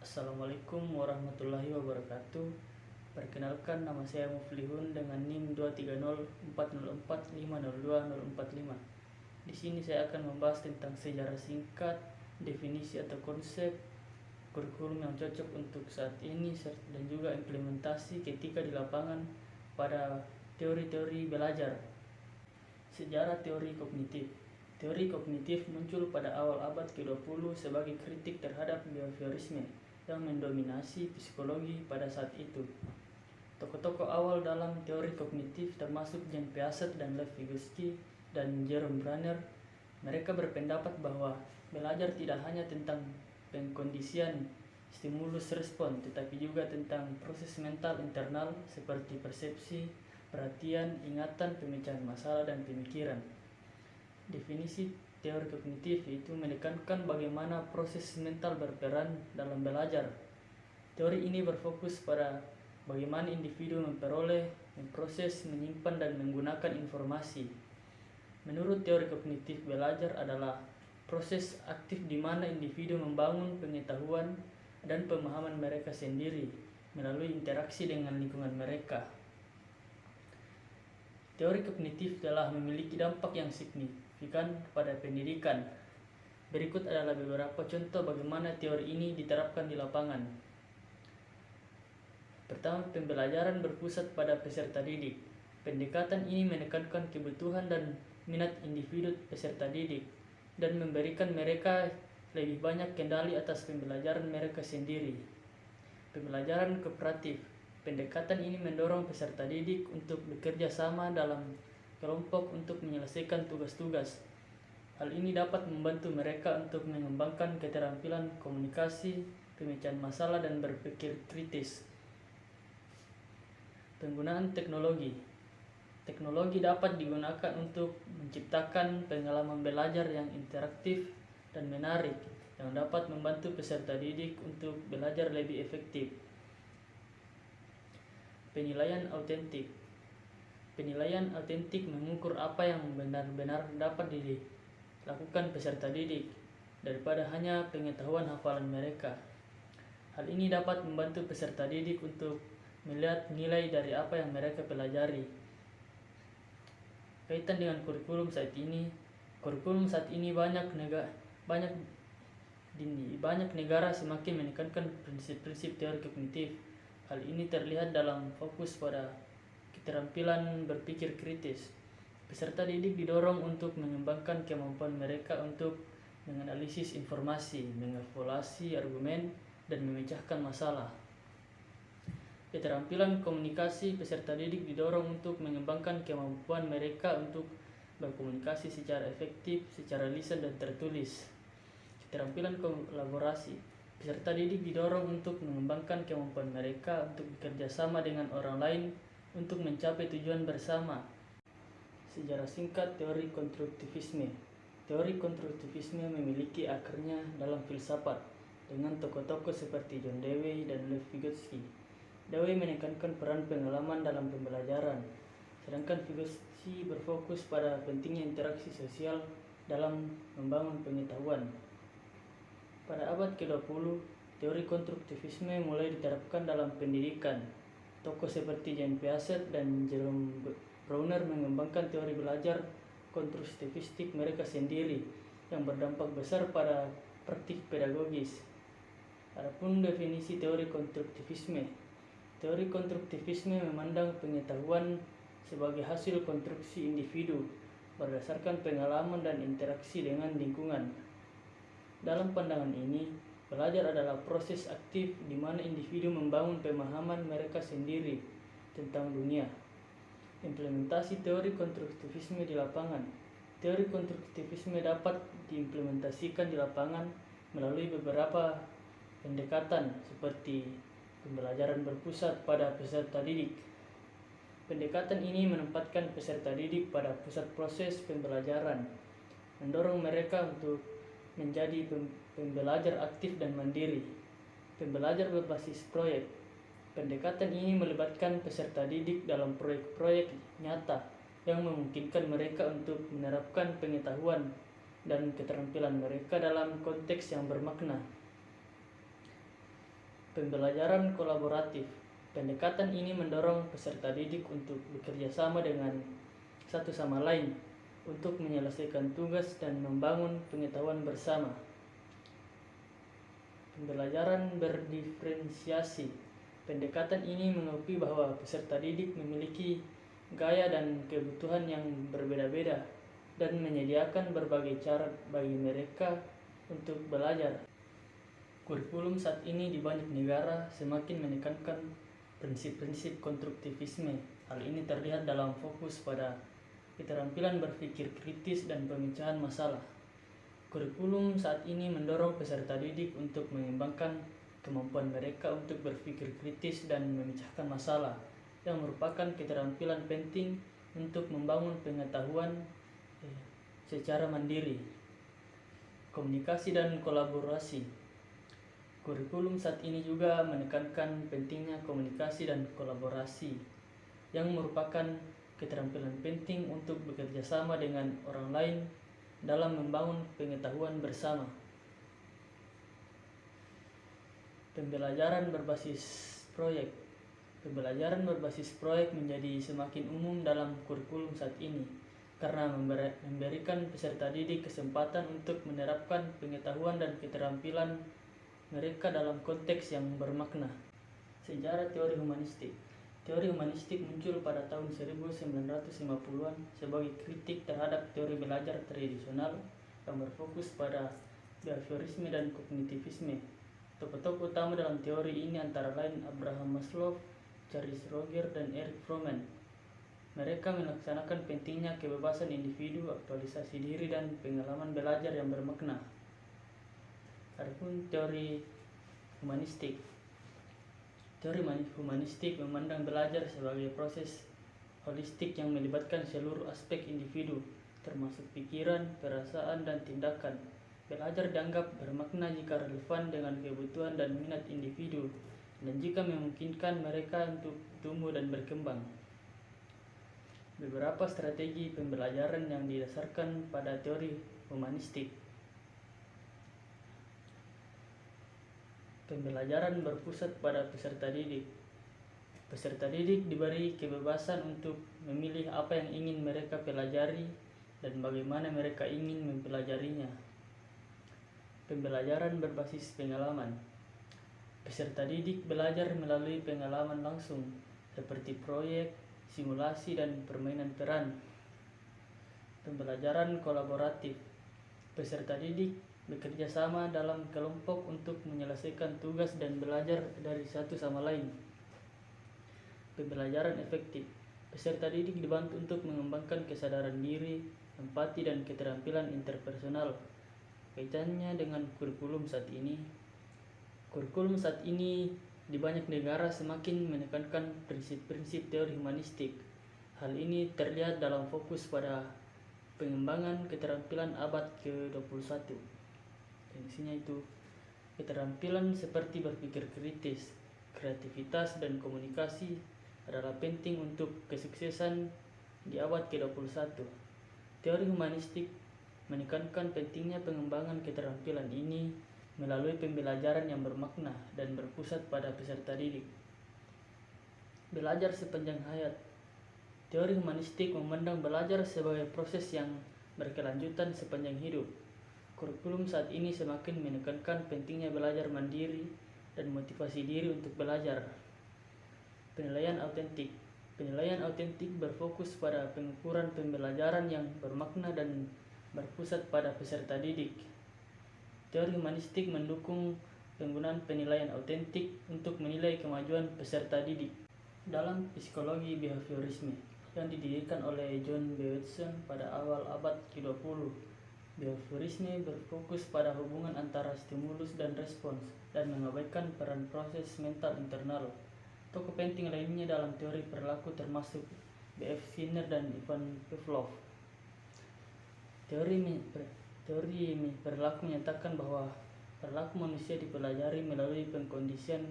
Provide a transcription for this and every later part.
Assalamualaikum warahmatullahi wabarakatuh. Perkenalkan, nama saya Muflihun dengan NIM 23040450245. Di sini saya akan membahas tentang sejarah singkat, definisi atau konsep, kurikulum yang cocok untuk saat ini, dan juga implementasi ketika di lapangan pada teori-teori belajar. Sejarah teori kognitif. Teori kognitif muncul pada awal abad ke-20 sebagai kritik terhadap behaviorisme yang mendominasi psikologi pada saat itu. Tokoh-tokoh awal dalam teori kognitif termasuk Jean Piaget dan Lev Vygotsky dan Jerome Bruner. Mereka berpendapat bahwa belajar tidak hanya tentang pengkondisian stimulus respon, tetapi juga tentang proses mental internal seperti persepsi, perhatian, ingatan, pemecahan masalah, dan pemikiran. Definisi teori kognitif itu menekankan bagaimana proses mental berperan dalam belajar. Teori ini berfokus pada bagaimana individu memperoleh, memproses, menyimpan, dan menggunakan informasi. Menurut teori kognitif, belajar adalah proses aktif di mana individu membangun pengetahuan dan pemahaman mereka sendiri melalui interaksi dengan lingkungan mereka. Teori kognitif telah memiliki dampak yang signifikan pada pendidikan. Berikut adalah beberapa contoh bagaimana teori ini diterapkan di lapangan. Pertama, pembelajaran berpusat pada peserta didik. Pendekatan ini menekankan kebutuhan dan minat individu peserta didik dan memberikan mereka lebih banyak kendali atas pembelajaran mereka sendiri. Pembelajaran kooperatif. Pendekatan ini mendorong peserta didik untuk bekerja sama dalam kelompok untuk menyelesaikan tugas-tugas. Hal ini dapat membantu mereka untuk mengembangkan keterampilan komunikasi, pemecahan masalah, dan berpikir kritis. Penggunaan teknologi. Teknologi dapat digunakan untuk menciptakan pengalaman belajar yang interaktif dan menarik, yang dapat membantu peserta didik untuk belajar lebih efektif. Penilaian autentik. Penilaian autentik mengukur apa yang benar-benar dapat dilakukan peserta didik daripada hanya pengetahuan hafalan mereka. Hal ini dapat membantu peserta didik untuk melihat nilai dari apa yang mereka pelajari. Kaitan dengan kurikulum saat ini. Kurikulum saat ini banyak negara semakin menekankan prinsip-prinsip teori kognitif. Hal ini terlihat dalam fokus pada keterampilan berpikir kritis. Peserta didik didorong untuk mengembangkan kemampuan mereka untuk menganalisis informasi, mengevaluasi argumen, dan memecahkan masalah. Keterampilan komunikasi. Peserta didik didorong untuk mengembangkan kemampuan mereka untuk berkomunikasi secara efektif, secara lisan dan tertulis. Keterampilan kolaborasi. Peserta didik didorong untuk mengembangkan kemampuan mereka untuk bekerja sama dengan orang lain untuk mencapai tujuan bersama. Sejarah singkat teori konstruktivisme. Teori konstruktivisme memiliki akarnya dalam filsafat dengan tokoh-tokoh seperti John Dewey dan Lev Vygotsky. Dewey menekankan peran pengalaman dalam pembelajaran, sedangkan Vygotsky berfokus pada pentingnya interaksi sosial dalam membangun pengetahuan. Pada abad ke-20, teori konstruktivisme mulai diterapkan dalam pendidikan. Tokoh seperti Jean Piaget dan Jerome Bruner mengembangkan teori belajar konstruktivistik mereka sendiri yang berdampak besar pada praktik pedagogis. Adapun definisi teori konstruktivisme. Teori konstruktivisme memandang pengetahuan sebagai hasil konstruksi individu berdasarkan pengalaman dan interaksi dengan lingkungan. Dalam pandangan ini, belajar adalah proses aktif di mana individu membangun pemahaman mereka sendiri tentang dunia. Implementasi teori konstruktivisme di lapangan. Teori konstruktivisme dapat diimplementasikan di lapangan melalui beberapa pendekatan seperti pembelajaran berpusat pada peserta didik. Pendekatan ini menempatkan peserta didik pada pusat proses pembelajaran, mendorong mereka untuk menjadi pembelajar aktif dan mandiri. Pembelajar berbasis proyek. Pendekatan ini melibatkan peserta didik dalam proyek-proyek nyata yang memungkinkan mereka untuk menerapkan pengetahuan dan keterampilan mereka dalam konteks yang bermakna. Pembelajaran kolaboratif. Pendekatan ini mendorong peserta didik untuk bekerja sama dengan satu sama lain untuk menyelesaikan tugas dan membangun pengetahuan bersama. Pembelajaran berdiferensiasi. Pendekatan ini mengakui bahwa peserta didik memiliki gaya dan kebutuhan yang berbeda-beda dan menyediakan berbagai cara bagi mereka untuk belajar. Kurikulum saat ini di banyak negara semakin menekankan prinsip-prinsip konstruktivisme. Hal ini terlihat dalam fokus pada keterampilan berpikir kritis dan pemecahan masalah. Kurikulum saat ini mendorong peserta didik untuk mengembangkan kemampuan mereka untuk berpikir kritis dan memecahkan masalah, yang merupakan keterampilan penting untuk membangun pengetahuan secara mandiri. Komunikasi dan kolaborasi. Kurikulum saat ini juga menekankan pentingnya komunikasi dan kolaborasi, yang merupakan keterampilan penting untuk bekerja sama dengan orang lain dalam membangun pengetahuan bersama. Pembelajaran berbasis proyek. Pembelajaran berbasis proyek menjadi semakin umum dalam kurikulum saat ini karena memberikan peserta didik kesempatan untuk menerapkan pengetahuan dan keterampilan mereka dalam konteks yang bermakna. Sejarah teori humanistik. Teori humanistik muncul pada tahun 1950-an sebagai kritik terhadap teori belajar tradisional yang berfokus pada behaviorisme dan kognitivisme. Tokoh-tokoh utama dalam teori ini antara lain Abraham Maslow, Charles Roger, dan Erich Fromm. Mereka melaksanakan pentingnya kebebasan individu, aktualisasi diri, dan pengalaman belajar yang bermakna. Adapun teori humanistik. Teori humanistik memandang belajar sebagai proses holistik yang melibatkan seluruh aspek individu, termasuk pikiran, perasaan, dan tindakan. Belajar dianggap bermakna jika relevan dengan kebutuhan dan minat individu, dan jika memungkinkan mereka untuk tumbuh dan berkembang. Beberapa strategi pembelajaran yang didasarkan pada teori humanistik. Pembelajaran berpusat pada peserta didik. Peserta didik diberi kebebasan untuk memilih apa yang ingin mereka pelajari dan bagaimana mereka ingin mempelajarinya. Pembelajaran berbasis pengalaman. Peserta didik belajar melalui pengalaman langsung, seperti proyek, simulasi, dan permainan peran. Pembelajaran kolaboratif. Peserta didik bekerja sama dalam kelompok untuk menyelesaikan tugas dan belajar dari satu sama lain. Pembelajaran efektif. Peserta didik dibantu untuk mengembangkan kesadaran diri, empati, dan keterampilan interpersonal. Kaitannya dengan kurikulum saat ini. Kurikulum saat ini di banyak negara semakin menekankan prinsip-prinsip teori humanistik. Hal ini terlihat dalam fokus pada pengembangan keterampilan abad ke-21. Isinya itu keterampilan seperti berpikir kritis, kreativitas, dan komunikasi adalah penting untuk kesuksesan di abad ke-21. Teori humanistik menekankan pentingnya pengembangan keterampilan ini melalui pembelajaran yang bermakna dan berpusat pada peserta didik. Belajar sepanjang hayat. Teori humanistik memandang belajar sebagai proses yang berkelanjutan sepanjang hidup. Kurikulum saat ini semakin menekankan pentingnya belajar mandiri dan motivasi diri untuk belajar. Penilaian autentik. Penilaian autentik berfokus pada pengukuran pembelajaran yang bermakna dan berpusat pada peserta didik. Teori humanistik mendukung penggunaan penilaian autentik untuk menilai kemajuan peserta didik. Dalam psikologi behaviorisme yang didirikan oleh John B. Watson pada awal abad ke-20, behaviorisme berfokus pada hubungan antara stimulus dan respons dan mengabaikan peran proses mental internal. Tokoh penting lainnya dalam teori perilaku termasuk B.F. Skinner dan Ivan Pavlov. Teori perilaku menyatakan bahwa perilaku manusia dipelajari melalui pengkondisian.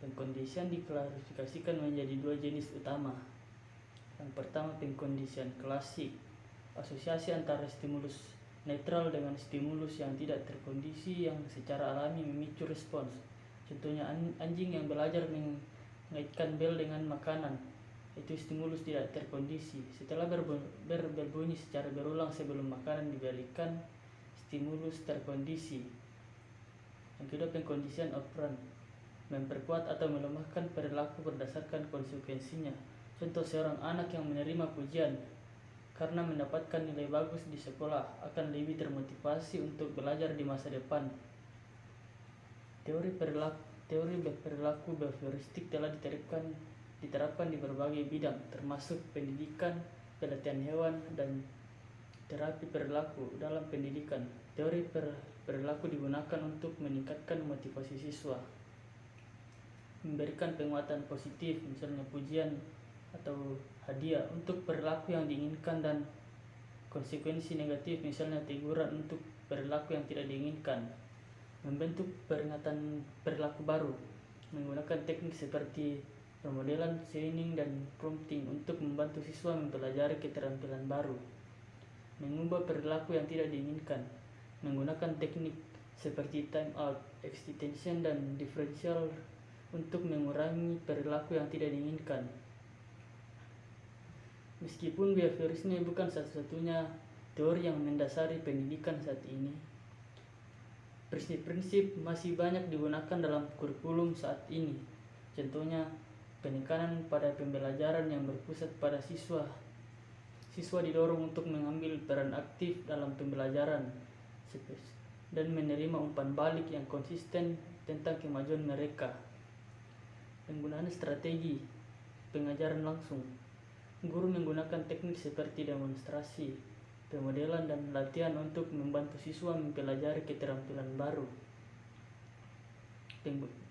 Pengkondisian diklasifikasikan menjadi dua jenis utama. Yang pertama, pengkondisian klasik, asosiasi antara stimulus netral dengan stimulus yang tidak terkondisi yang secara alami memicu respons. Contohnya anjing yang belajar mengaitkan bel dengan makanan, itu stimulus tidak terkondisi. Setelah berbunyi secara berulang sebelum makanan diberikan, stimulus terkondisi. Yang kedua, pengkondisian operan, memperkuat atau melemahkan perilaku berdasarkan konsekuensinya. Contoh, seorang anak yang menerima pujian karena mendapatkan nilai bagus di sekolah akan lebih termotivasi untuk belajar di masa depan. Teori perilaku behavioristik telah diterapkan di berbagai bidang, termasuk pendidikan, pelatihan hewan, dan terapi perilaku dalam pendidikan. Teori perilaku digunakan untuk meningkatkan motivasi siswa, memberikan penguatan positif, misalnya pujian atau hadiah untuk perilaku yang diinginkan, dan konsekuensi negatif, misalnya teguran untuk perilaku yang tidak diinginkan. Membentuk peringatan perilaku baru, menggunakan teknik seperti pemodelan, training, dan prompting untuk membantu siswa mempelajari keterampilan baru. Mengubah perilaku yang tidak diinginkan, menggunakan teknik seperti time out, extension, dan differential untuk mengurangi perilaku yang tidak diinginkan. Meskipun behaviorisme bukan satu-satunya teori yang mendasari pendidikan saat ini, prinsip-prinsip masih banyak digunakan dalam kurikulum saat ini. Contohnya, penekanan pada pembelajaran yang berpusat pada siswa. Siswa didorong untuk mengambil peran aktif dalam pembelajaran dan menerima umpan balik yang konsisten tentang kemajuan mereka. Penggunaan strategi pengajaran langsung. Guru menggunakan teknik seperti demonstrasi, pemodelan, dan latihan untuk membantu siswa mempelajari keterampilan baru.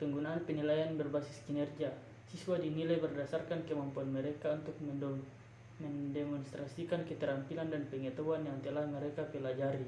Penggunaan penilaian berbasis kinerja. Siswa dinilai berdasarkan kemampuan mereka untuk mendemonstrasikan keterampilan dan pengetahuan yang telah mereka pelajari.